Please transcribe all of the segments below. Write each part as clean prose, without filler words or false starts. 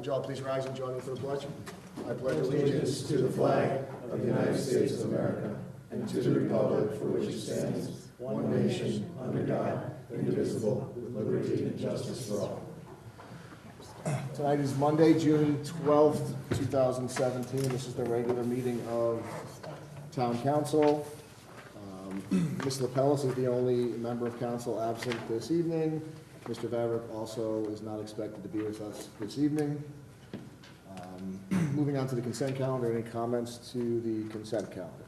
would you all please rise and join me for the pledge? I pledge allegiance to the flag of the United States of America and to the republic for which it stands, one nation, under God, indivisible, with liberty and justice for all. Tonight is Monday, June 12th, 2017. This is the regular meeting of Town Council. Ms. Lapellis is the only member of council absent this evening. Mr. Vavrick also is not expected to be with us this evening. Moving on to the consent calendar, any comments to the consent calendar?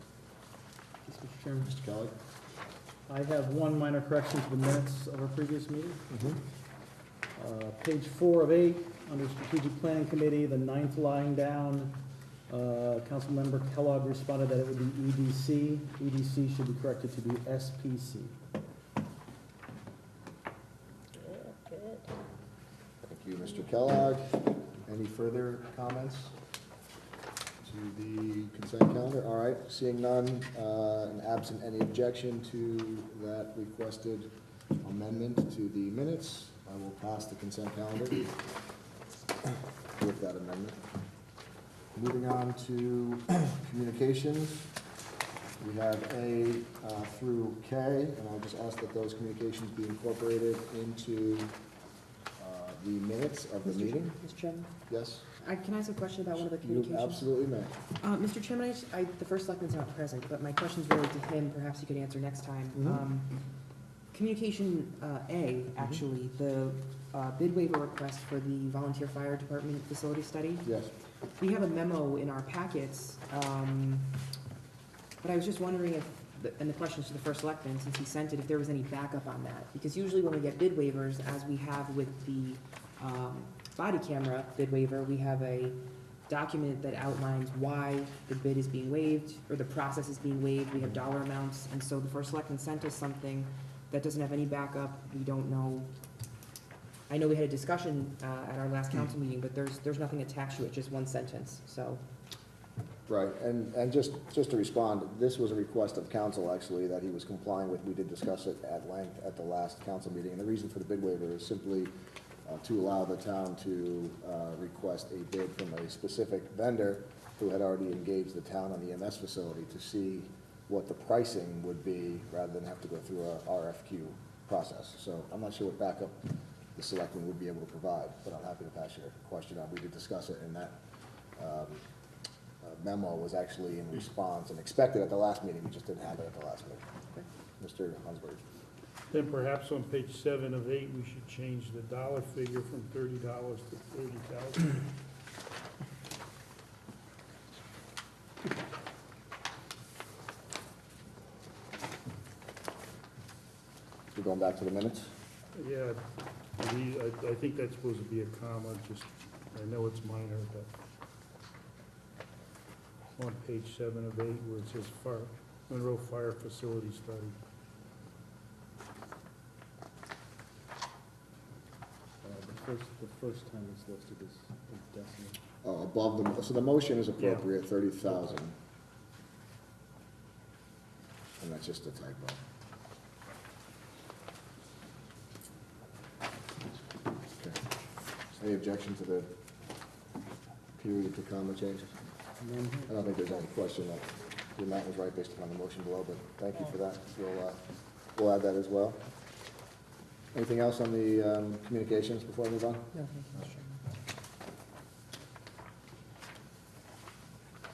Yes, Mr. Chairman. Mr. Kelly? I have one minor correction to the minutes of our previous meeting. Page 4 of 8, under Strategic Planning Committee, the 9th line down, Councilmember Kellogg responded that it would be EDC. EDC should be corrected to be SPC. Thank you, Mr. Kellogg. Any further comments to the consent calendar? All right, seeing none, and absent any objection to that requested amendment to the minutes, I will pass the consent calendar with that amendment. Moving on to communications, we have A through K, and I'll just ask that those communications be incorporated into the minutes of the meeting. Mr. Chairman, Yes? can I ask a question about one of the You communications? absolutely may. Mr. Chairman, the first selectman's not present, but my question's really to him. Perhaps he could answer next time. Communication A, actually, the bid waiver request for the volunteer fire department facility study. Yes. We have a memo in our packets, but I was just wondering if, and the question's to the first selectman, since he sent it, if there was any backup on that. Because usually when we get bid waivers, as we have with the body camera bid waiver, we have a document that outlines why the bid is being waived, or the process is being waived. We have dollar amounts, and so the first selectman sent us something that doesn't have any backup. We don't know. I know we had a discussion at our last council meeting, but there's nothing attached to it, just one sentence, so. Right, and just to respond, this was a request of council, actually, that he was complying with. We did discuss it at length at the last council meeting, and the reason for the bid waiver is simply to allow the town to request a bid from a specific vendor who had already engaged the town on the EMS facility to see what the pricing would be, rather than have to go through a RFQ process. So I'm not sure what backup the selectmen would be able to provide, but I'm happy to pass your question on. We did discuss it, and that memo was actually in response and expected at the last meeting. We just didn't have it at the last meeting. Okay. Mr. Hunsberg. Then perhaps on page 7 of 8, we should change the dollar figure from $30 to $30,000. We're going back to the minutes? Yeah, I think that's supposed to be a comma, just, I know it's minor, but on page 7 of 8 where it says Monroe Fire Facility Study. The first time it's listed as decimal. Above the, so the motion is appropriate, 30,000. And that's just a typo. Okay. Any objection to the period to comma changes? I don't think there's any question that the amount was right based upon the motion below, but thank you for that. We'll add that as well. Anything else on the communications before I move on? No, thank you, Mr.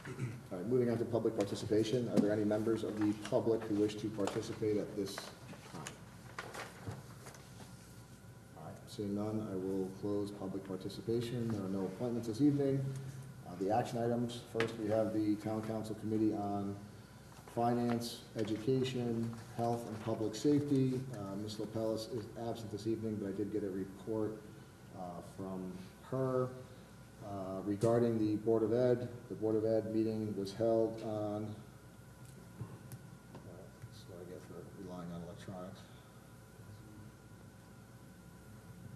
Chairman. All right, moving on to public participation. Are there any members of the public who wish to participate at this time? All right, seeing none, I will close public participation. There are no appointments this evening. The action items, first we have the Town Council Committee on Finance, Education, Health, and Public Safety. Ms. Lapellis is absent this evening, but I did get a report from her regarding the Board of Ed. The Board of Ed meeting was held on, that's what I get for relying on electronics,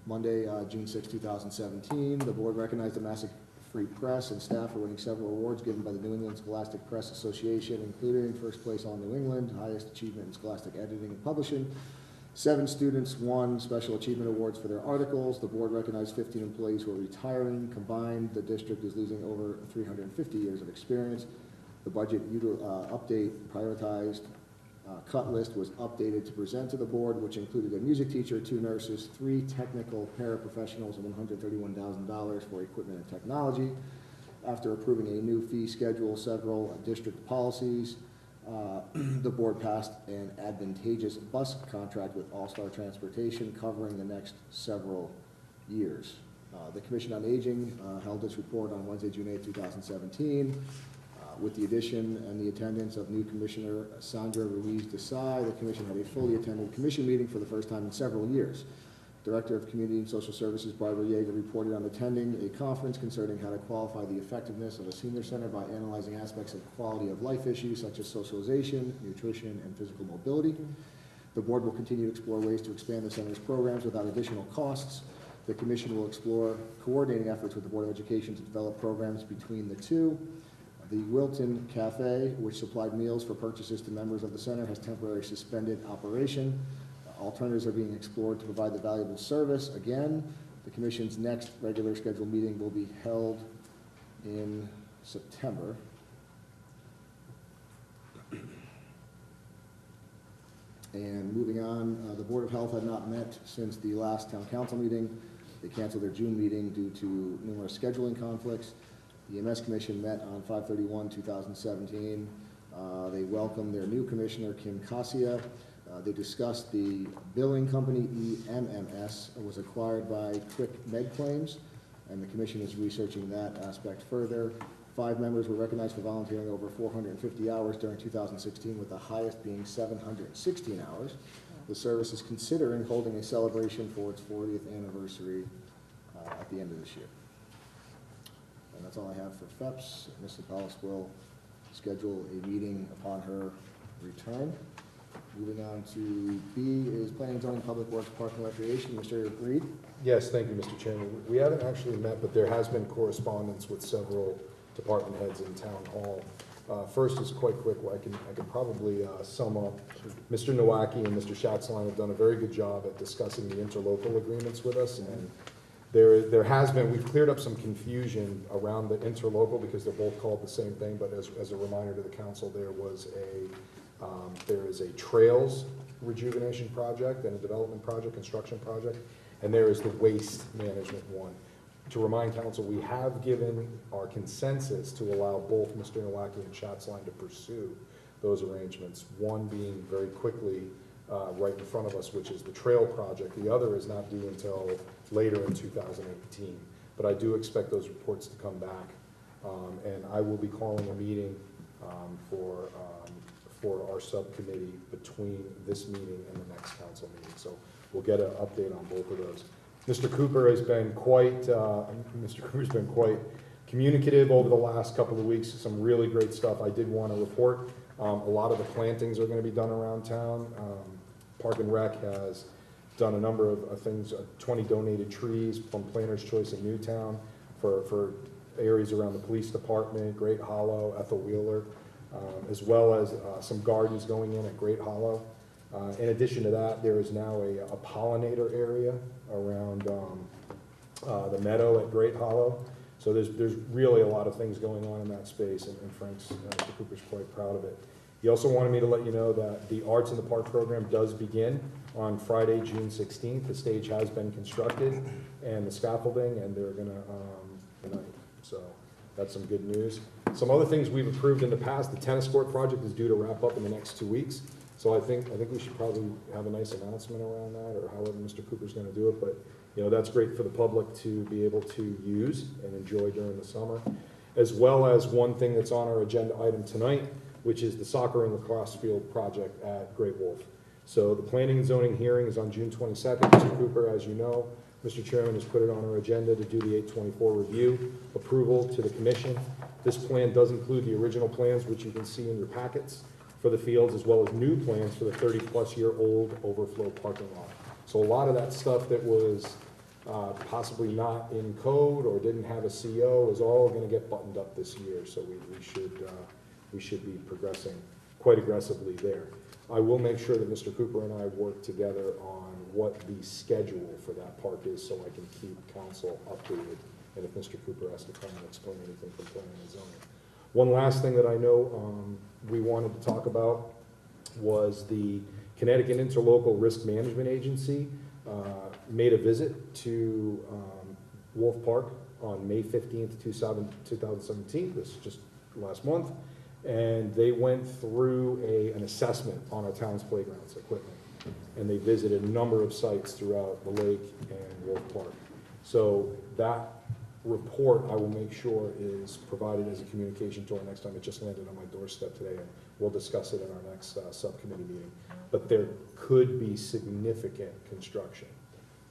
Monday, June 6, 2017. The board recognized the Massac Free Press and staff for winning several awards given by the New England Scholastic Press Association, including first place All New England, highest achievement in scholastic editing and publishing, 7 students won special achievement awards for their articles. The board recognized 15 employees who are retiring. Combined, the district is losing over 350 years of experience. The budget update prioritized cut list was updated to present to the board, which included a music teacher, 2 nurses, 3 technical paraprofessionals, and $131,000 for equipment and technology. After approving a new fee schedule, several district policies, the board passed an advantageous bus contract with All-Star Transportation covering the next several years. The Commission on Aging held its report on Wednesday, June 8, 2017. With the addition and the attendance of new Commissioner Sandra Ruiz Desai, the Commission had a fully attended Commission meeting for the first time in several years. Director of Community and Social Services Barbara Yeager reported on attending a conference concerning how to qualify the effectiveness of a senior center by analyzing aspects of quality of life issues such as socialization, nutrition, and physical mobility. The board will continue to explore ways to expand the center's programs without additional costs. The Commission will explore coordinating efforts with the Board of Education to develop programs between the two. The Wilton Cafe, which supplied meals for purchases to members of the center, has temporarily suspended operation. Alternatives are being explored to provide the valuable service. Again, the Commission's next regular scheduled meeting will be held in September. And moving on, the Board of Health had not met since the last town council meeting. They canceled their June meeting due to numerous scheduling conflicts. The EMS Commission met on 5/31/2017. They welcomed their new commissioner, Kim Cassia. They discussed the billing company, EMMS, was acquired by Quick Med Claims, and the Commission is researching that aspect further. 5 members were recognized for volunteering over 450 hours during 2016, with the highest being 716 hours. The service is considering holding a celebration for its 40th anniversary at the end of this year. And that's all I have for FEPS. Mr. Collis will schedule a meeting upon her return. Moving on to B is Planning, Zoning, Public Works, Park and Recreation. Mr. Reed? Yes, thank you, Mr. Chairman. We haven't actually met, but there has been correspondence with several department heads in Town Hall. First is quite quick. I can probably sum up. Mr. Nowacki and Mr. Schatzline have done a very good job at discussing the interlocal agreements with us, and there has been, we've cleared up some confusion around the interlocal because they're both called the same thing, but as a reminder to the council, there is a trails rejuvenation project and a development project, construction project, and there is the waste management one. To remind council, we have given our consensus to allow both Mr. Nowacki and Schatzline to pursue those arrangements, one being very quickly right in front of us, which is the trail project. The other is not due until later in 2018. But I do expect those reports to come back, and I will be calling a meeting for our subcommittee between this meeting and the next council meeting. So we'll get an update on both of those. Mr. Cooper has been quite communicative over the last couple of weeks. Some really great stuff. I did want to report. A lot of the plantings are going to be done around town. Park and Rec has done a number of things, 20 donated trees from Planter's Choice in Newtown for areas around the police department, Great Hollow, Ethel Wheeler, as well as some gardens going in at Great Hollow. In addition to that, there is now a pollinator area around the meadow at Great Hollow. So there's really a lot of things going on in that space, and Mr. Cooper's quite proud of it. He also wanted me to let you know that the Arts in the Park program does begin on Friday, June 16th. The stage has been constructed and the scaffolding, and they're going to tonight. So that's some good news. Some other things we've approved in the past. The tennis court project is due to wrap up in the next 2 weeks. So I think we should probably have a nice announcement around that, or however Mr. Cooper's going to do it. But that's great for the public to be able to use and enjoy during the summer, as well as one thing that's on our agenda item tonight, which is the soccer and lacrosse field project at Great Wolf. So the planning and zoning hearing is on June 22nd. Mr. Cooper, as you know, Mr. Chairman has put it on our agenda to do the 824 review approval to the commission. This plan does include the original plans, which you can see in your packets for the fields, as well as new plans for the 30-plus-year-old overflow parking lot. So a lot of that stuff that was possibly not in code or didn't have a CO is all going to get buttoned up this year. So we should be progressing quite aggressively there. I will make sure that Mr. Cooper and I work together on what the schedule for that park is, so I can keep council updated, and if Mr. Cooper has to come and explain anything from planning and zoning. One last thing that I know we wanted to talk about was the Connecticut Interlocal Risk Management Agency made a visit to Wolf Park on May 15th, 2017, this is just last month, and they went through an assessment on our town's playgrounds equipment, and they visited a number of sites throughout the lake and Wolf Park. So that report, I will make sure, is provided as a communication to our next time. It just landed on my doorstep today, and we'll discuss it in our next subcommittee meeting. But there could be significant construction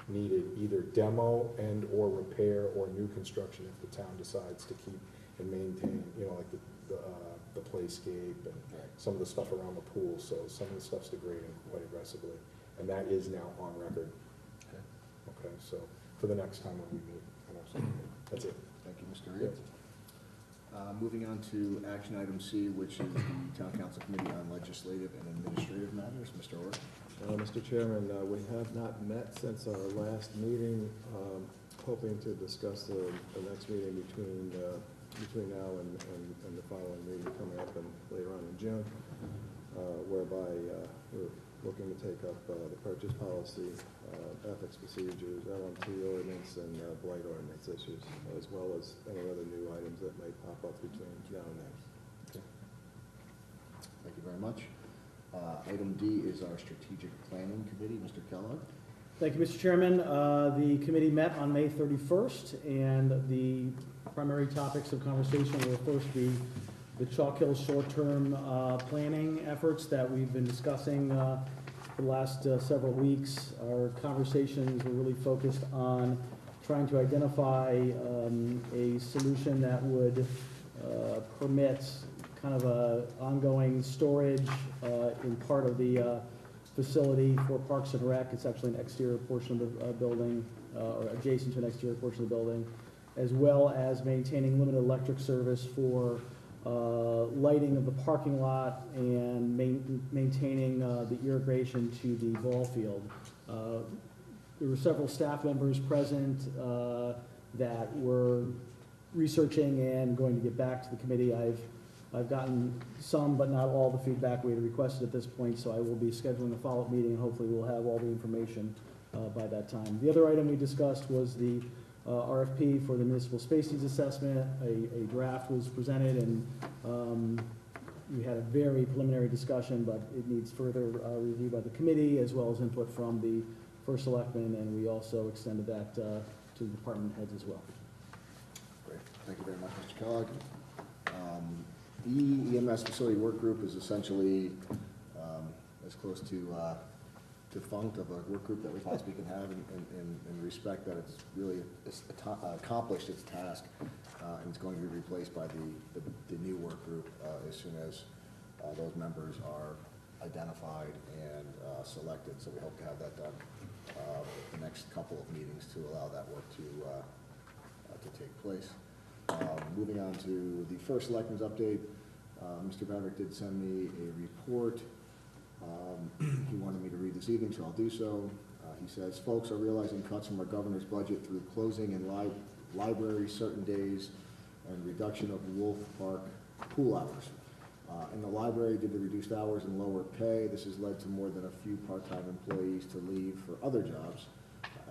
needed, either demo and or repair or new construction if the town decides to keep and maintain, you know, like the playscape and some of the stuff around the pool. So some of the stuff's degrading quite aggressively, and that is now on record. Okay, so for the next time when we meet, that's it. Thank you, Mr. Reed. Moving on to action item C, which is the Town Council Committee on Legislative and Administrative Matters. Mr. Orr. Mr. Chairman, we have not met since our last meeting, hoping to discuss the next meeting between now and the following meeting coming up later on in June, whereby we're looking to take up the purchase policy, ethics procedures, LMT ordinance, and blight ordinance issues, as well as any other new items that may pop up between now and then. Okay. Thank you very much. Item D is our Strategic Planning Committee. Mr. Kellogg. Thank you, Mr. Chairman. The committee met on May 31st, and the primary topics of conversation will first be the Chalk Hill short-term planning efforts that we've been discussing for the last several weeks. Our conversations were really focused on trying to identify a solution that would permit kind of a ongoing storage in part of the facility for Parks and Rec. It's actually an exterior portion of the building, or adjacent to an exterior portion of the building, as well as maintaining limited electric service for lighting of the parking lot and maintaining the irrigation to the ball field. There were several staff members present that were researching and going to get back to the committee. I've gotten some, but not all, the feedback we had requested at this point, so I will be scheduling a follow-up meeting, and hopefully we'll have all the information by that time. The other item we discussed was the RFP for the municipal space needs assessment. A draft was presented, and we had a very preliminary discussion, but it needs further review by the committee, as well as input from the first selectman, and we also extended that to the department heads as well. Great. Thank you very much, Mr. Kellogg. The EMS Facility Work Group is essentially as close to defunct of a work group that we possibly can have in respect that it's really accomplished its task, and it's going to be replaced by the new work group as soon as those members are identified and selected. So we hope to have that done the next couple of meetings to allow that work to take place. Moving on to the first selectmen's update, Mr. Baverick did send me a report. He wanted me to read this evening, so I'll do so. He says, folks are realizing cuts from our governor's budget through closing in libraries certain days and reduction of Wolf Park pool hours. In the library, due to reduced hours and lower pay, this has led to more than a few part-time employees to leave for other jobs.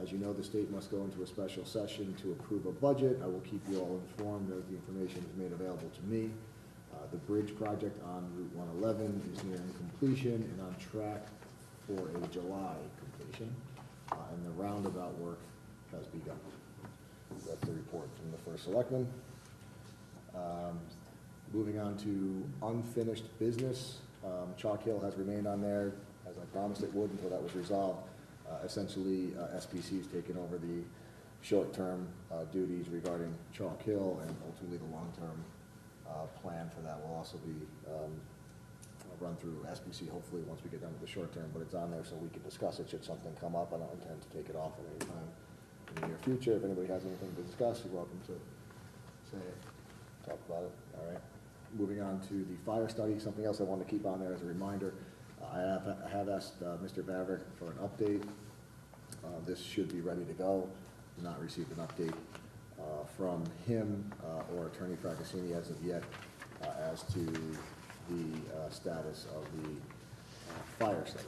As you know, the state must go into a special session to approve a budget. I will keep you all informed as the information is made available to me. The bridge project on Route 111 is nearing completion and on track for a July completion, and the roundabout work has begun. That's the report from the first selectman. Moving on to unfinished business. Chalk Hill has remained on there, as I promised it would, until that was resolved. Essentially, SPC has taken over the short-term duties regarding Chalk Hill, and ultimately the long-term plan for that will also be run through SPC, hopefully, once we get done with the short-term, but it's on there so we can discuss it should something come up. I don't intend to take it off at any time in the near future. If anybody has anything to discuss, you're welcome to say it, talk about it, all right? Moving on to the fire study, something else I want to keep on there as a reminder. I have asked Mr. Vavrick for an update. This should be ready to go. Not received an update from him or Attorney Fracassini as of yet as to the status of the fire study.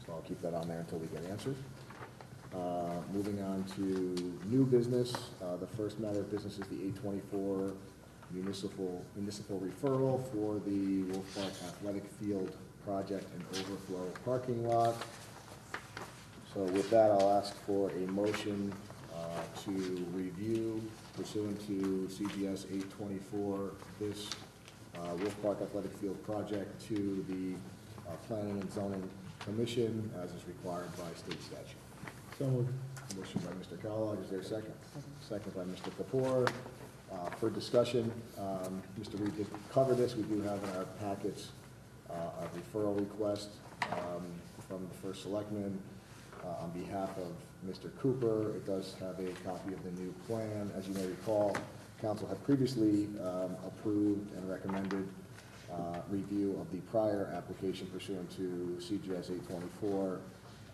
So I'll keep that on there until we get answers. Moving on to new business, the first matter of business is the 824 municipal referral for the Wolf Park Athletic Field project and overflow parking lot. So with that, I'll ask for a motion to review pursuant to CGS 824 this Wolf Park Athletic Field project to the Planning and Zoning Commission as is required by state statute. So moved. Motion by Mr. Kellogg, is there a second? Second by Mr. Kapoor. For discussion, Mr. Reed did cover this. We do have in our packets a referral request from the first selectman on behalf of Mr. Cooper. It does have a copy of the new plan. As you may recall, council had previously approved and recommended review of the prior application pursuant to CGS 824.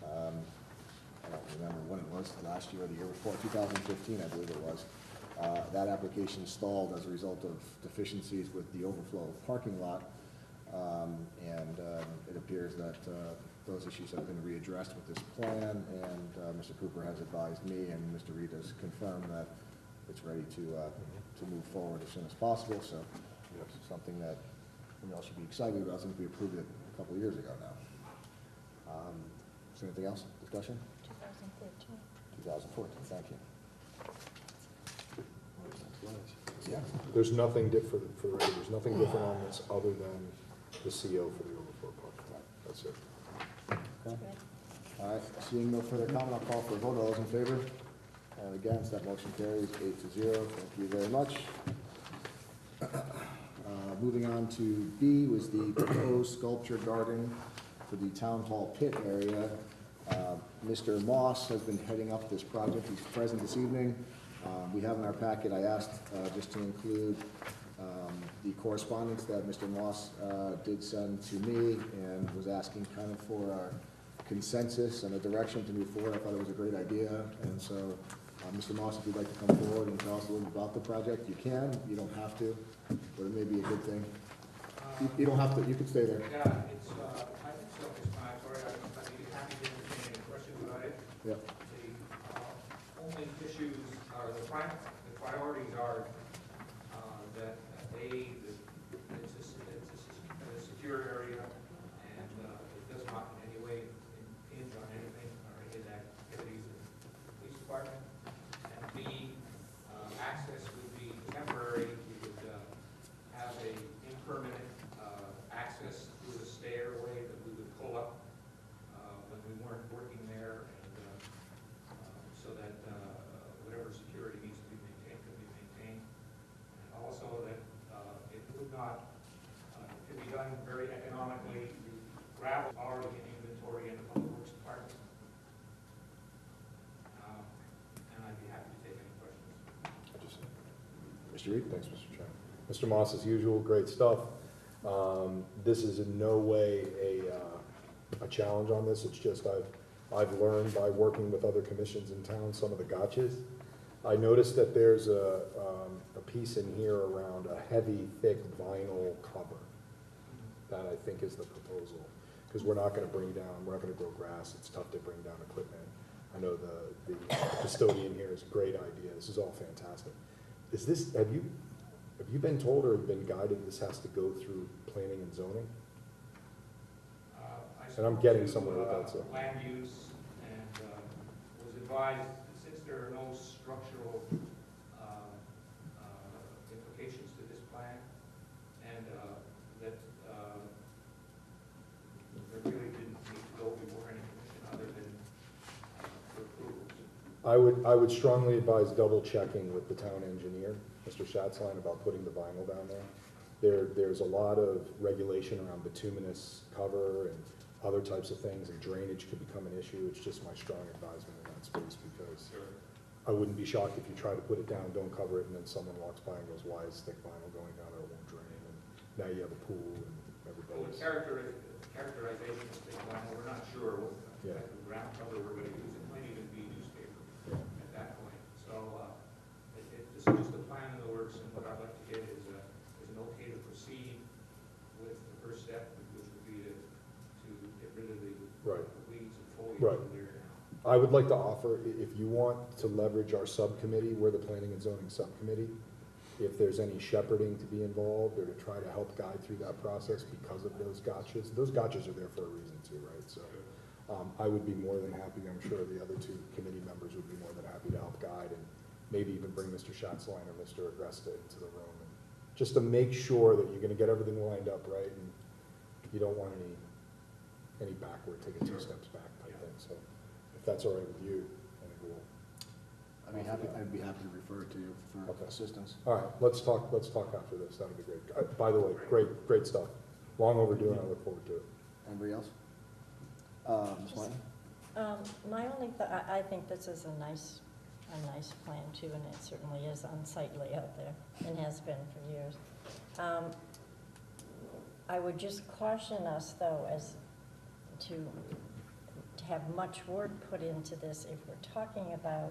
I don't remember when it was, last year or the year before, 2015, I believe it was. That application stalled as a result of deficiencies with the overflow parking lot. It appears that those issues have been readdressed with this plan, and Mr. Cooper has advised me and Mr. Reed has confirmed that it's ready to move forward as soon as possible. So it's something that we all should be excited about since we approved it a couple of years ago now. Is there anything else? Discussion? 2014, thank you. Yeah. There's nothing different for the record. There's nothing different on this other than the CO for the overflow parking lot. That's it. Okay. All right, seeing no further comment, I'll call for a vote. All those in favor? And against, that motion carries 8-0. Thank you very much. Moving on to B was the proposed sculpture garden for the town hall pit area. Mr. Moss has been heading up this project. He's present this evening. We have in our packet, I asked just to include the correspondence that Mr. Moss did send to me and was asking kind of for our consensus and a direction to move forward. I thought it was a great idea. And so, Mr. Moss, if you'd like to come forward and tell us a little about the project, you can. You don't have to, but it may be a good thing. You don't have to. You can stay there. Yeah, it's, I think self-explanatory. I'd be happy to entertain any questions about it. Yep. The only issues are, the priorities are that it's a secure area, and it does not in any way impinge on anything or any of the activities of the police department. And B, access would be temporary. We would have a impermanent access through the stairway that we would pull up when we weren't working there, and so that whatever security needs to be maintained could be maintained. And also that it would not, it could be done very economically. The gravel is already in inventory in the Public Works Department. And I'd be happy to take any questions. Mr. Reed? Thanks, Mr. Chairman. Mr. Moss, as usual, great stuff. This is in no way a challenge on this. It's just I've learned by working with other commissions in town some of the gotchas. I noticed that there's a piece in here around a heavy, thick vinyl cover. That I think is the proposal. Because we're not going to we're not going to grow grass. It's tough to bring down equipment. I know the custodian here is a great idea. This is all fantastic. Is this, have you been told or been guided this has to go through planning and zoning? And I'm getting somewhere with that, so. Land use, and was advised, since there are no structural implications to this plan, and that there really didn't need to go before any commission other than for approvals. I would strongly advise double checking with the town engineer, Mr. Schatzline, about putting the vinyl down there. There's a lot of regulation around bituminous cover and other types of things, and drainage could become an issue. It's just my strong advisement in that space because I wouldn't be shocked if you try to put it down, don't cover it, and then someone walks by and goes, why is thick vinyl going down there, it won't drain, and now you have a pool and Well, everybody's. characterization is big one, we're not sure what Yeah. type of ground cover we're gonna use, it might even be newspaper Yeah. at that point. So, this is just a plan in the works, and what I'd like to get is an okay to proceed with the first step, which would be to get rid of the Right. weeds and foliage Right. in there now. I would like to offer, if you want to leverage our subcommittee, we're the planning and zoning subcommittee, if there's any shepherding to be involved or to try to help guide through that process because of those gotchas are there for a reason too, right? So, I would be more than happy, I'm sure the other two committee members would be more than happy to help guide and maybe even bring Mr. Schatzline or Mr. Agresta into the room. And just to make sure that you're gonna get everything lined up right and you don't want any backward, taking two steps back type thing, so. If that's all right with you, I think we'll, I'd be happy to refer to you for Okay. assistance. all right, let's talk after this, that'll be great. By the way, great stuff, long overdue, and I look forward to it. Anybody else? Ms. Martin? My only, I think this is a nice plan too, and it certainly is unsightly out there, and has been for years. I would just caution us, though, as to have much work put into this if we're talking about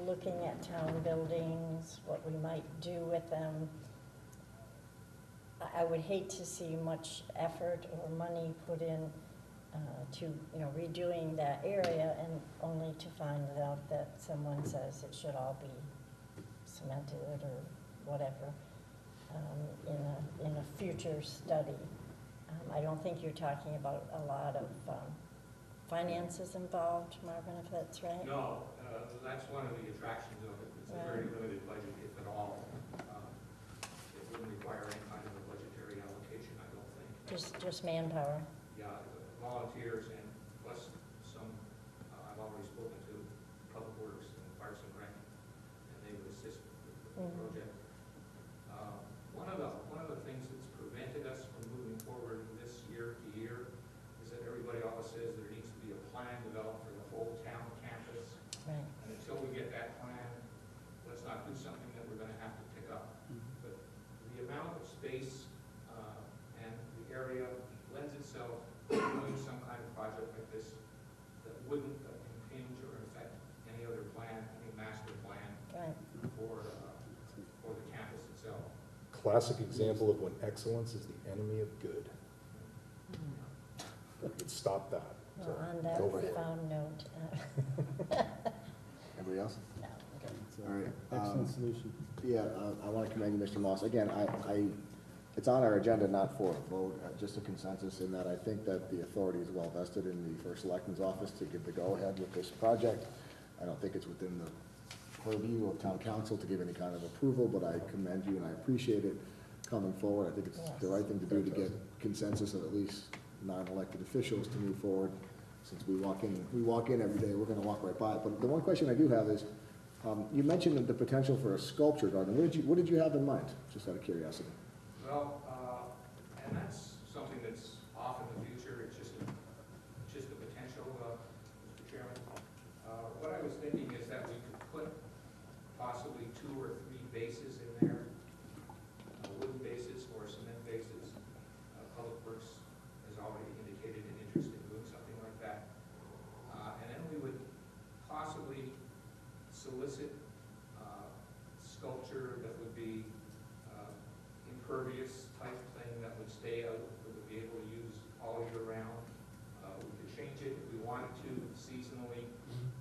looking at town buildings, what we might do with them. I would hate to see much effort or money put in to, redoing that area, and only to find out that someone says it should all be cemented or whatever in a future study. I don't think you're talking about a lot of finances involved, Marvin, if that's right? No, that's one of the attractions of it, it's a very limited budget, if at all. It wouldn't require any kind of a budgetary allocation, I don't think. Just manpower. Yeah, volunteers and plus some, I've already spoken to Public Works and Parks and Rec, and they would assist with the project. One of the things that's prevented us from moving forward this year to year is that everybody always says there needs to be a plan developed for the whole town campus. Right. And until we get that plan, let's not do something that we're gonna have to pick up. But the amount of space, and the area lends itself to doing some kind of project like this that wouldn't impinge or affect any other plan, any master plan Right. for the campus itself. Classic example of when excellence is the enemy of good. We could stop that. So, Well, on that go right ahead. profound note. Anybody else? No. All right. Excellent solution. Yeah, I want to commend you, Mr. Moss. Again, it's on our agenda not for a vote, just a consensus in that I think that the authority is well vested in the First Selectman's office to give the go-ahead with this project. I don't think it's within the purview of town council to give any kind of approval, but I commend you and I appreciate it coming forward. I think it's the right thing to do to get consensus of at least non-elected officials to move forward. Since we walk in every day, we're gonna walk right by it. But the one question I do have is, you mentioned the potential for a sculpture garden. What did you have in mind, just out of curiosity? Well, and that's something that's off in the future, it's just a potential, Mr. Chairman. What I was thinking is that we could put possibly 2 or 3 bases in there, wooden bases or cement bases. Public Works has already indicated an interest in doing something like that. And then we would possibly solicit sculpture that would be impervious type thing that would stay out, that would be able to use all year round. We could change it if we wanted to seasonally.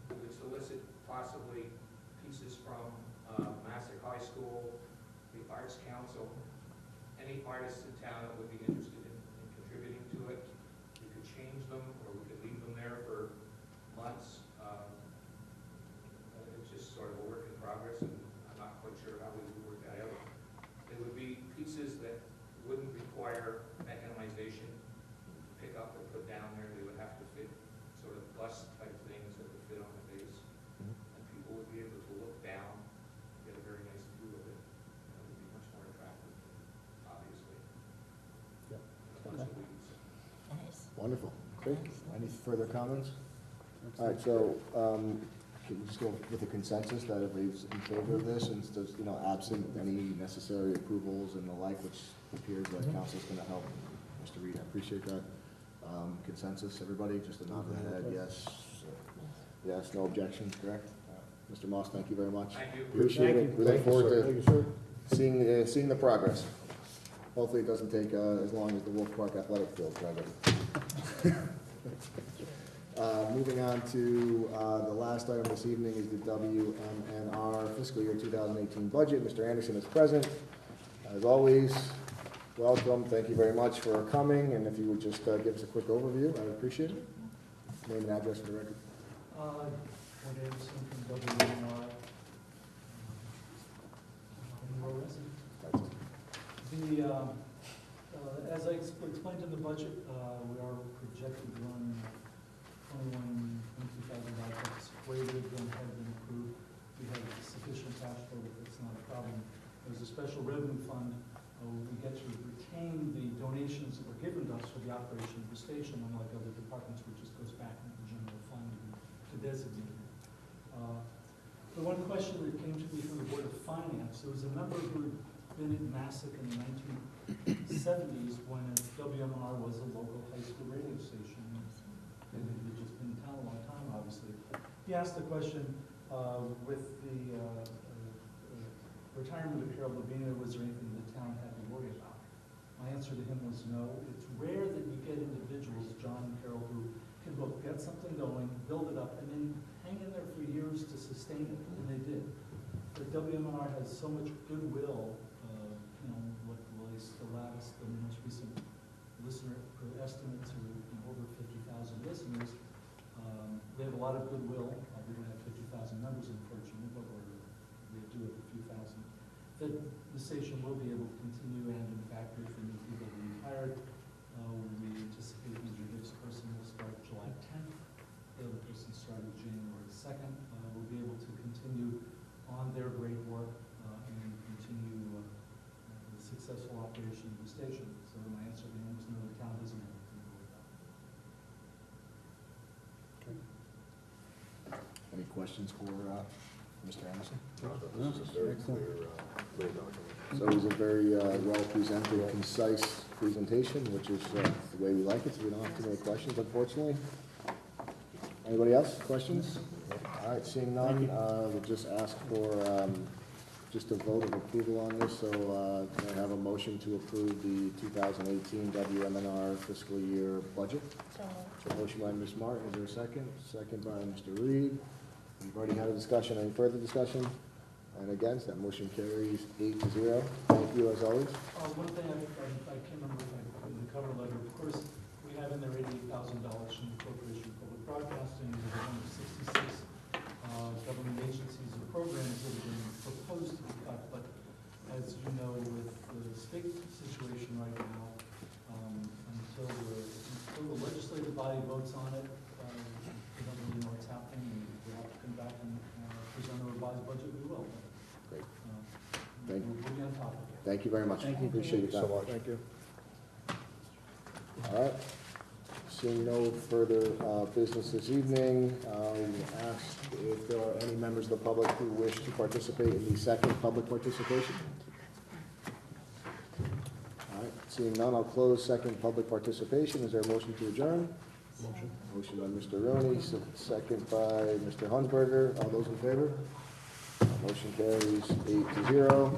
We would solicit possibly pieces from Massac High School, the Arts Council, any artists in town that would be interested in contributing to it. We could change them or we could leave them there for months. It's just sort of a work in progress, and I'm not quite sure how we would work that out. They would be pieces that wouldn't require mechanization to pick up or put down there. They would have to fit sort of bust type things that would fit on the base. And people would be able to look down, get a very nice view of it. And it would be much more attractive, obviously. Yeah. A bunch of weeds. Nice. Wonderful. Great. Nice. Any further comments? All right, so, can you just go with a consensus that everybody's in favor of this, and does, you know, absent any necessary approvals and the like, which appears that council's gonna help Mr. Reed, I appreciate that. Consensus, everybody, just a nod of the head, yes. Yes, no objections, correct? Mr. Moss, thank you very much. Thank you. Appreciate it. We look Thank you, forward sir. to Thank you, sir. seeing the progress. Hopefully it doesn't take as long as the Wolf Park Athletic Field project. Moving on to the last item this evening is the WMNR fiscal year 2018 budget. Mr. Anderson is present. As always, welcome. Thank you very much for coming, and if you would just give us a quick overview, I would appreciate it. Name and address for the record. Fort Anderson from WMNR. Monroe resident. As I explained in the budget, we are projected to run $22,000 deficit greater than had been approved. We have sufficient cash flow, but that's not a problem. There's a special revenue fund. We get to retain the donations that were given to us for the operation of the station, unlike other departments, which just goes back into the general fund to designate it. The one question that came to me from the Board of Finance, there was a member who had been at Massac in the 1970s when WMNR was a local high school radio station. And it had just been in town a long time, obviously. He asked the question, with the retirement of Carol Levina, was there anything the town had to worry about? My answer to him was no. It's rare that you get individuals, John and Carol, who can both get something going, build it up, and then hang in there for years to sustain it, and they did. But WMNR has so much goodwill, you know, what was the most recent listener estimates are, you know, over 50,000 listeners. They have a lot of goodwill. We don't have 50,000 members, unfortunately, but we do have a few thousand. That the station will be able to continue, and in fact, with the new people being hired, we anticipate Mr. Gibbs' person will start July 10th. The other person started January 2nd. We'll be able to continue on their great work and continue the successful operation of the station. So my answer to him is no, the town doesn't have anything to worry about. Any questions for Mr. Anderson? This is a very clear document. So it was a very well-presented, concise presentation, which is the way we like it, so we don't have too many questions, unfortunately. Anybody else? Questions? All right, seeing none, we'll just ask for just a vote of approval on this. So can I have a motion to approve the 2018 WMNR fiscal year budget? So motion by Ms. Martin, is there a second? Second by Mr. Reed. We've already had a discussion. Any further discussion? And against, that motion carries 8-0. Thank you, as always. One thing I can't remember in the cover letter, of course, we have in there $88,000 from the Corporation for Public Broadcasting. There's one of 66 government agencies or programs that have been proposed to be cut, but as you know, with the state situation right now, until the legislative body votes on it, we don't really know what's happening, and if we have to come back and present a revised budget, we will. Great. We'll be on top of it. Thank you very much. Thank you. Appreciate your time. So much. Thank you. All right. Seeing no further business this evening, we ask if there are any members of the public who wish to participate in the second public participation. All right. Seeing none, I'll close second public participation. Is there a motion to adjourn? Motion. Motion by Mr. Rooney, second by Mr. Hunsberger. All those in favor? Motion carries 8-0.